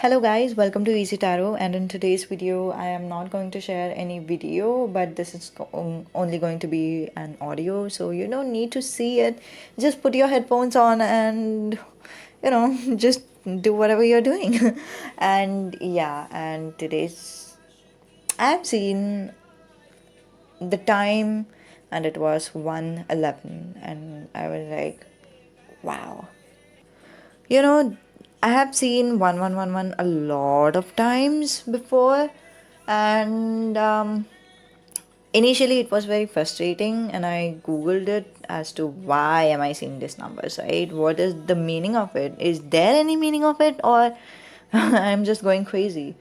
Hello guys, welcome to Easy Tarot, and in today's video I am not going to share any video, but this is only going to be an audio, so you don't need to see it. Just put your headphones on and just do whatever you're doing. And yeah, and today's I've seen the time and it was 1:11 and I was like, wow. You know, I have seen 1111 a lot of times before, and initially it was very frustrating, and I googled it as to why am I seeing this numbers, right? What is the meaning of it? Is there any meaning of it, or I'm just going crazy?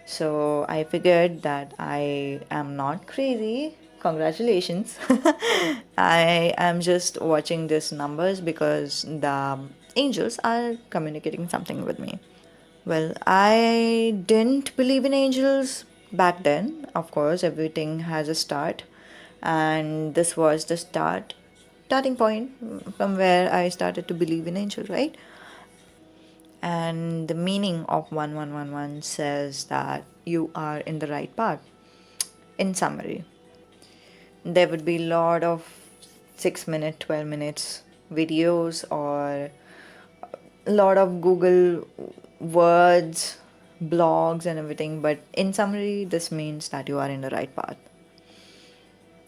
So I figured that I am not crazy. Congratulations. I am just watching these numbers because the angels are communicating something with me. Well, I didn't believe in angels back then. Of course, everything has a start, and this was the starting point from where I started to believe in angels, right? And the meaning of 1111 says that you are in the right path. In summary, there would be a lot of 6 minute, 12 minutes videos or a lot of Google words, blogs, and everything. But in summary, this means that you are in the right path.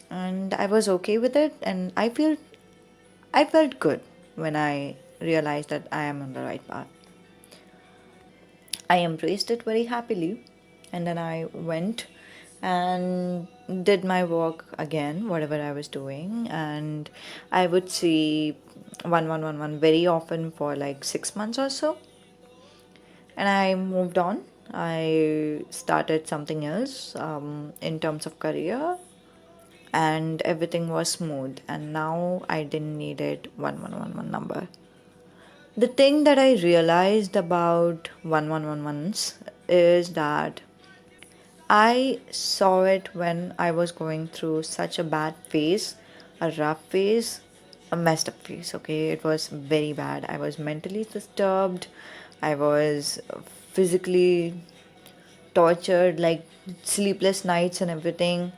And I was okay with it, and I felt good when I realized that I am on the right path. I embraced it very happily, and then I went and did my work again, whatever I was doing, and I would see 1111 very often for like 6 months or so. And I moved on. I started something else in terms of career, and everything was smooth. And now I didn't need it 1111 number. The thing that I realized about 1111s is that I saw it when I was going through such a bad phase, a rough phase, a messed up phase. Okay, it was very bad. I was mentally disturbed, I was physically tortured, like sleepless nights and everything,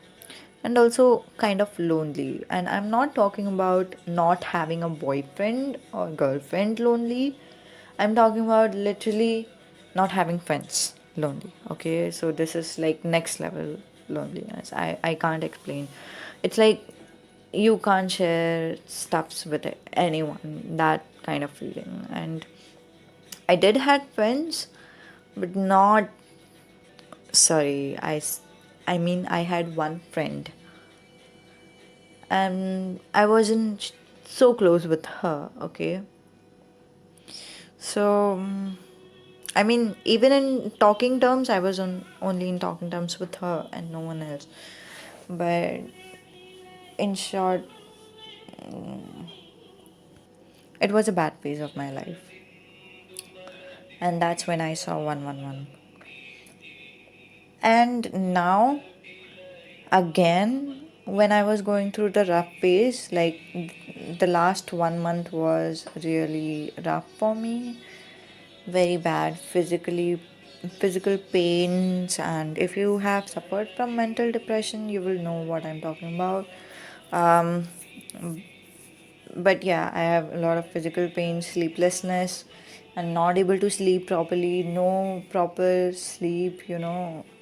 and also kind of lonely. And I'm not talking about not having a boyfriend or girlfriend lonely, I'm talking about literally not having friends lonely. Okay, so this is like next level loneliness. I can't explain. It's like you can't share stuffs with anyone, that kind of feeling. And I did had friends, but not, sorry, I mean I had one friend, and I wasn't so close with her. Okay, so I mean, even in talking terms, I was only in talking terms with her and no one else. But in short, it was a bad phase of my life, and that's when I saw 111. And now, again, when I was going through the rough phase, like the last 1 month was really rough for me, very bad physical pains. And if you have suffered from mental depression, you will know what I'm talking about. um, but yeah, I have a lot of physical pain, sleeplessness, and not able to sleep properly, no proper sleep,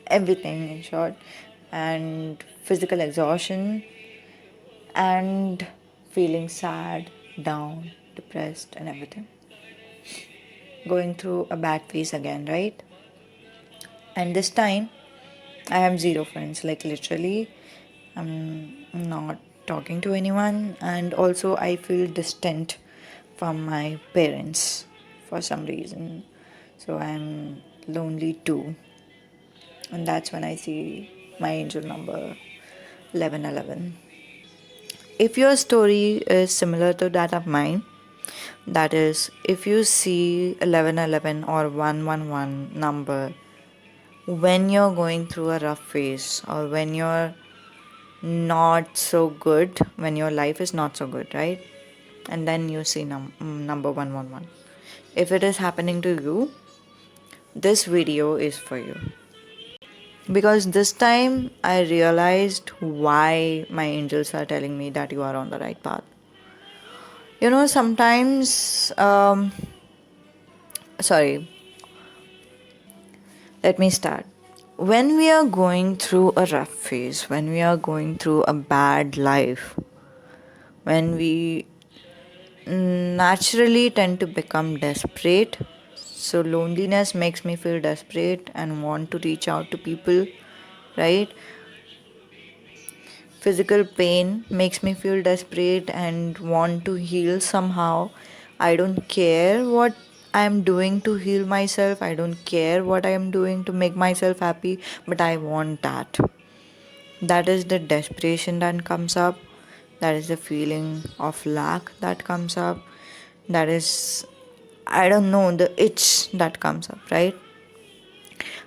everything in short, and physical exhaustion, and feeling sad, down, depressed, and everything, going through a bad phase again, right? And this time I have zero friends, like literally, I'm not talking to anyone, and also I feel distant from my parents for some reason. So I'm lonely too. And that's when I see my angel number 1111. If your story is similar to that of mine, that is, if you see 1111 or 111 number when you're going through a rough phase, or when you're not so good, when your life is not so good, right? And then you see number 111. If it is happening to you, this video is for you. Because this time I realized why my angels are telling me that you are on the right path. Sometimes, sorry, let me start. When we are going through a rough phase, when we are going through a bad life, when we naturally tend to become desperate, so loneliness makes me feel desperate and want to reach out to people, right? Physical pain makes me feel desperate and want to heal somehow. I don't care what I am doing to heal myself. I don't care what I am doing to make myself happy, but I want that. That is the desperation that comes up. That is the feeling of lack that comes up. That is, I don't know, the itch that comes up, right?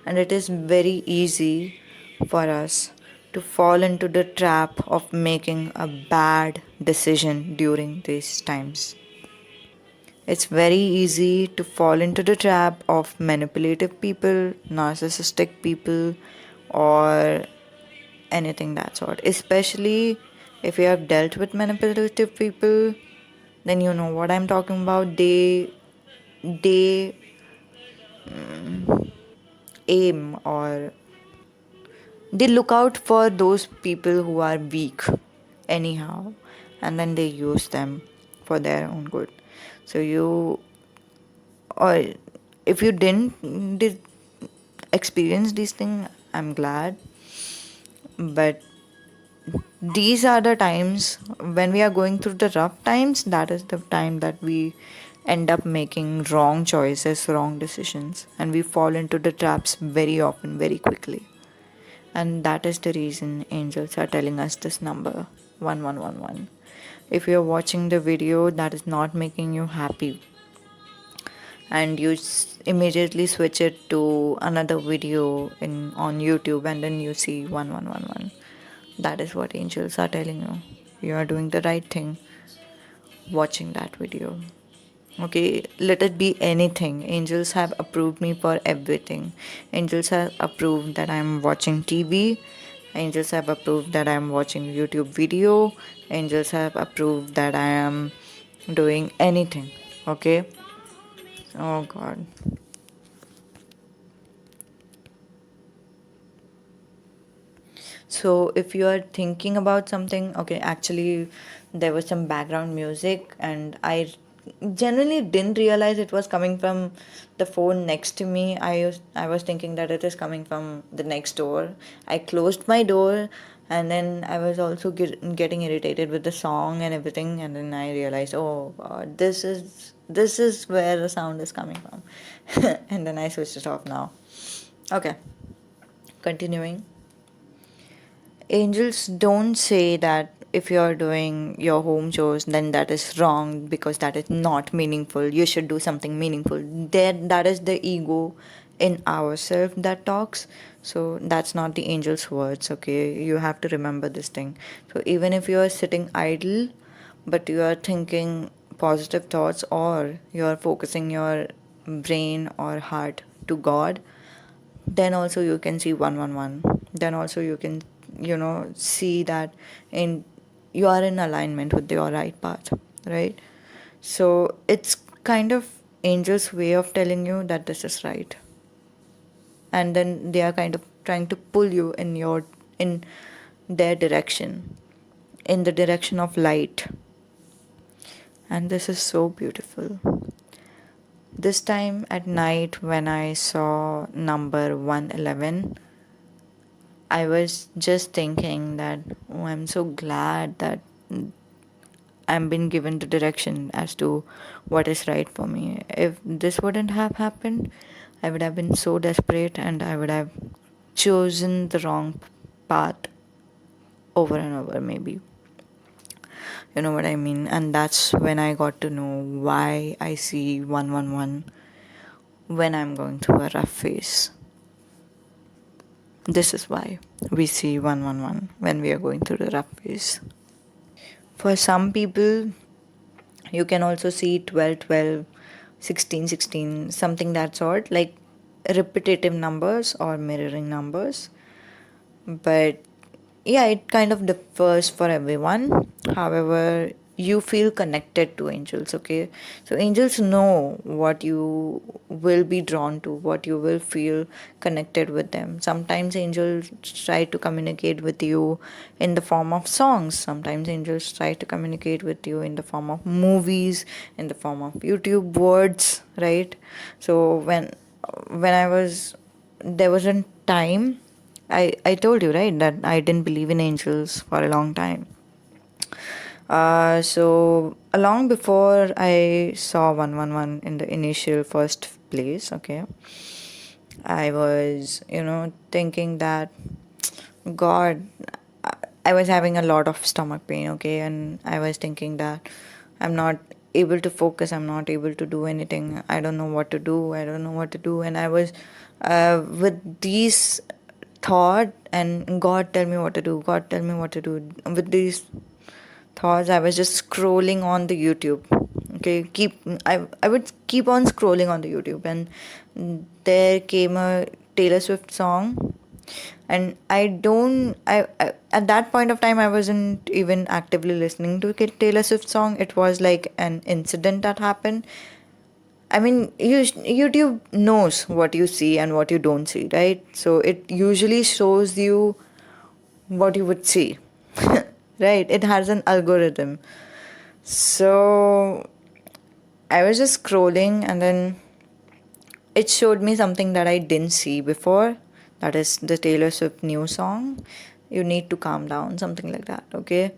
And it is very easy for us to fall into the trap of making a bad decision during these times. It's very easy to fall into the trap of manipulative people, narcissistic people, or anything that sort. Especially if you have dealt with manipulative people, then you know what I'm talking about. They aim, or they look out for those people who are weak anyhow, and then they use them for their own good. So you, or if you did experience these things, I'm glad. But these are the times when we are going through the rough times, that is the time that we end up making wrong choices, wrong decisions, and we fall into the traps very often, very quickly. And that is the reason angels are telling us this number 1111. If you're watching the video that is not making you happy, and you immediately switch it to another video on YouTube, and then you see 1111, that is what angels are telling you. You are doing the right thing watching that video. Okay, let it be anything. Angels have approved me for everything. Angels have approved that I'm watching TV. Angels have approved that I'm watching YouTube video. Angels have approved that I am doing anything. Okay? Oh God. So if you are thinking about something, okay, actually there was some background music, and I genuinely didn't realize it was coming from the phone next to me. I was thinking that it is coming from the next door. I closed my door, and then I was also getting irritated with the song and everything, and then I realized, oh God, this is where the sound is coming from. And then I switched it off now. Okay, continuing. Angels don't say that if you're doing your home chores, then that is wrong because that is not meaningful. You should do something meaningful. That is the ego in ourselves that talks. So that's not the angel's words, okay? You have to remember this thing. So even if you are sitting idle, but you are thinking positive thoughts, or you are focusing your brain or heart to God, then also you can see 111. Then also you can see that in you are in alignment with your right path, right? So it's kind of angels way of telling you that this is right, and then they are kind of trying to pull you in their direction, in the direction of light. And this is so beautiful. This time at night when I saw number 111, I was just thinking that, oh, I'm so glad that I'm been given the direction as to what is right for me. If this wouldn't have happened, I would have been so desperate and I would have chosen the wrong path over and over, maybe. You know what I mean? And that's when I got to know why I see 111 when I'm going through a rough phase. This is why we see 111 when we are going through the rough phase. For some people, you can also see 12, 12, 16, 16, something that sort. Like repetitive numbers or mirroring numbers, but yeah, it kind of differs for everyone. However, you feel connected to angels, okay? So angels know what you will be drawn to, what you will feel connected with them. Sometimes angels try to communicate with you in the form of songs. Sometimes angels try to communicate with you in the form of movies, in the form of YouTube words, right? So when I was there was a time, I told you, right, that I didn't believe in angels for a long time. So long before I saw 111 in the initial first place, okay, I was, thinking that God, I was having a lot of stomach pain, okay, and I was thinking that I'm not able to focus, I'm not able to do anything, I don't know what to do, I don't know what to do, and I was with these thought and God tell me what to do, God tell me what to do. With these thoughts, I was just scrolling on the YouTube. Okay, I would keep on scrolling on the YouTube, and there came a Taylor Swift song, and I at that point of time I wasn't even actively listening to Taylor Swift song. It was like an incident that happened. I mean, YouTube knows what you see and what you don't see, right? So it usually shows you what you would see, right? It has an algorithm. So I was just scrolling, and then it showed me something that I didn't see before. That is the Taylor Swift new song. You need to calm down, something like that, okay?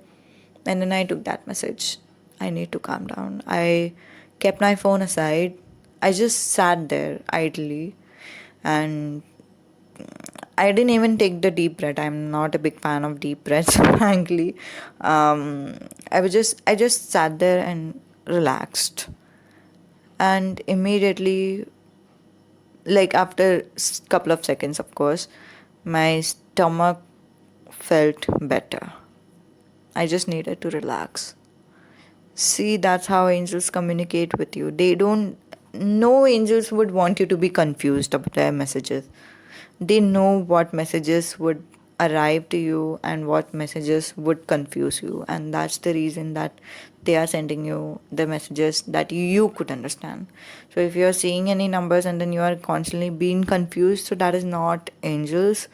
And then I took that message. I need to calm down. I kept my phone aside. I just sat there idly, and I didn't even take the deep breath. I'm not a big fan of deep breaths, frankly. I just sat there and relaxed, and immediately, like after couple of seconds, of course, my stomach felt better. I just needed to relax. See, that's how angels communicate with you. They don't. No angels would want you to be confused about their messages. They know what messages would arrive to you and what messages would confuse you, and that's the reason that they are sending you the messages that you could understand. So if you're seeing any numbers and then you are constantly being confused, so that is not angels,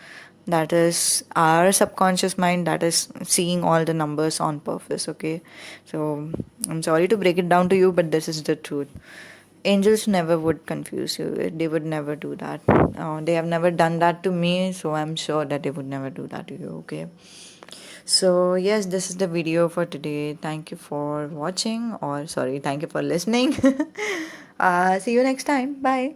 that is our subconscious mind that is seeing all the numbers on purpose, okay? So I'm sorry to break it down to you, but this is the truth. Angels never would confuse you. They would never do that. They have never done that to me, so I'm sure that they would never do that to you, okay? So, yes, this is the video for today. Thank you for watching, or sorry, thank you for listening. See you next time. Bye.